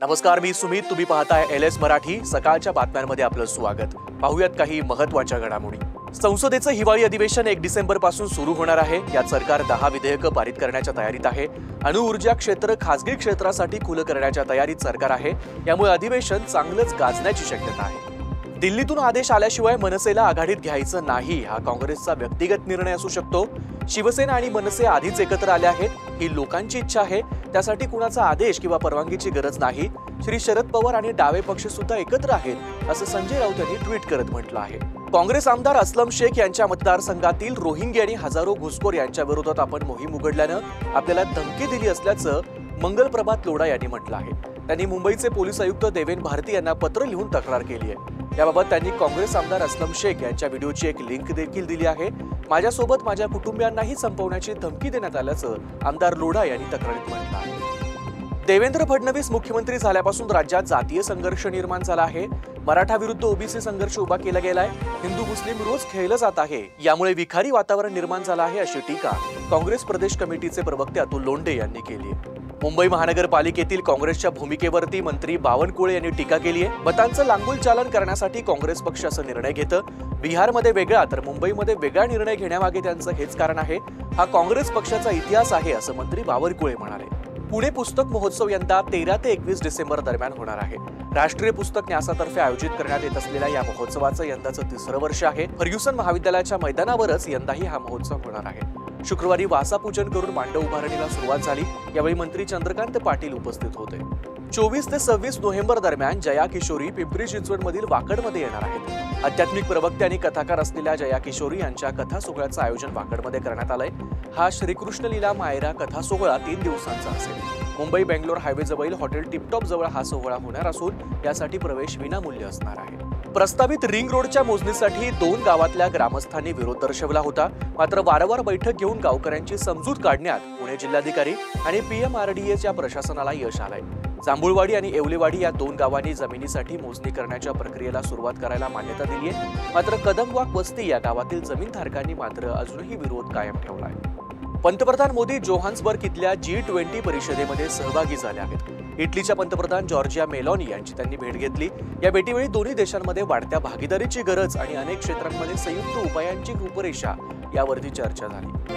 नमस्कार, मी सुमित. तुम्ही पाहताय LS मराठी. सकाळच्या बातम्यांमध्ये आपलं स्वागत. पाहूयात काही महत्त्वाच्या घडामोडी. संसदेचं हिवाळी अधिवेशन 1 डिसेंबर पासून सुरू होणार आहे. यात सरकार 10 विधेयकं पारित करण्याच्या तयारीत आहे. अणुऊर्जा क्षेत्र खासगी क्षेत्रासाठी खुलं करण्याच्या तयारीत सरकार आहे. यामुळे अधिवेशन चांगलंच गाजण्याची शक्यता आहे. दिल्लीतून आदेश आल्याशिवाय मनसेला आघाडीत घ्यायचं नाही, हा काँग्रेसचा व्यक्तिगत निर्णय असू शकतो. शिवसेना आणि मनसे आधीच एकत्र आले आहेत. ही लोकांची इच्छा आहे. त्यासाठी कुणाचा आदेश किंवा परवानगीची गरज नाही. श्री शरद पवार आणि डावे पक्ष सुद्धा एकत्र आहेत, असं संजय राऊत यांनी ट्विट करत म्हटलं आहे. काँग्रेस आमदार अस्लम शेख यांच्या मतदारसंघातील रोहिंग्या आणि हजारो घुसखोर यांच्या विरोधात आपण मोहीम उघडल्यानं आपल्याला धमकी दिली असल्याचं मंगलप्रभात लोढा यांनी म्हटलं आहे. त्यांनी मुंबईचे पोलीस आयुक्त देवेन भारती यांना पत्र लिहून तक्रार केली आहे. याबाबत त्यांनी काँग्रेस आमदार अस्लम शेख यांच्या व्हिडिओची एक लिंक देखील दिली आहे. माझ्यासोबत माझ्या कुटुंबियांनाही संपवण्याची धमकी देण्यात आल्याचं आमदार लोढा यांनी तक्रारीत म्हटलं आहे. देवेंद्र फडणवीस मुख्यमंत्री झाल्यापासून राज्यात जातीय संघर्ष निर्माण झाला आहे. मराठा विरुद्ध ओबीसी संघर्ष उभा केला गेलाय. हिंदू मुस्लिम रोज खेळलं जात आहे. यामुळे विखारी वातावरण निर्माण झालं आहे, अशी टीका काँग्रेस प्रदेश कमिटीचे प्रवक्ते अतुल लोंढे यांनी केली आहे. मुंबई महानगरपालिकेतील काँग्रेसच्या भूमिकेवरती मंत्री बावनकुळे यांनी टीका केली आहे. मतांचं लांगुल चालन करण्यासाठी काँग्रेस पक्ष असा निर्णय घेतं. बिहारमध्ये वेगळा तर मुंबईमध्ये वेगळा निर्णय घेण्यामागे त्यांचं हेच कारण आहे. हा काँग्रेस पक्षाचा इतिहास आहे, असं मंत्री बावनकुळे म्हणाले. पुणे पुस्तक महोत्सव यंदा 13 ते 21 डिसेंबर दरम्यान होणार आहे. राष्ट्रीय पुस्तक न्यासातर्फे आयोजित करण्यात येत असलेल्या या महोत्सवाचं यंदाचं 3रं वर्ष आहे. फर्ग्युसन महाविद्यालयाच्या मैदानावरच यंदाही हा महोत्सव होणार आहे. शुक्रवारी वासापूजन करून मांडव उभारणीला सुरुवात झाली. यावेळी मंत्री चंद्रकांत पाटील उपस्थित होते. 24 ते 26 नोव्हेंबर दरम्यान जया किशोरी पिंपरी चिंचवडमधील वाकडमध्ये येणार आहेत. आध्यात्मिक प्रवक्ते आणि कथाकार असलेल्या जया किशोरी यांच्या कथा सोहळ्याचं आयोजन वाकडमध्ये करण्यात आलंय. हा श्रीकृष्ण लीला मायरा कथा सोहळा 3 दिवसांचा असेल. मुंबई बेंगलोर हायवेजवळील हॉटेल टिपटॉप जवळ हा सोहळा होणार असून यासाठी प्रवेश विनामूल्य असणार आहे. प्रस्तावित रिंग रोडच्या मोजणीसाठी 2 गावातल्या ग्रामस्थांनी विरोध दर्शवला होता. मात्र वारंवार बैठक घेऊन गावकऱ्यांची समजूत काढण्यात पुणे जिल्हाधिकारी आणि PMRDAच्या प्रशासनाला यश आलंय. जांभूळवाडी आणि येवलेवाडी या 2 गावांनी जमिनीसाठी मोजणी करण्याच्या प्रक्रियेला सुरुवात करायला मान्यता दिली आहे. मात्र कदमवाक वस्ती या गावातील जमीनधारकांनी मात्र अजूनही विरोध कायम ठेवलाय. पंतप्रधान मोदी जोहान्सबर्ग इथल्या G20 परिषदेमध्ये सहभागी झाले आहेत. इटलीच्या पंतप्रधान जॉर्जिया मेलोनी यांची त्यांनी भेट घेतली. या भेटीवेळी दोन्ही देशांमध्ये वाढत्या भागीदारीची गरज आणि अनेक क्षेत्रांमध्ये संयुक्त उपायांची रूपरेषा यावरती चर्चा झाली.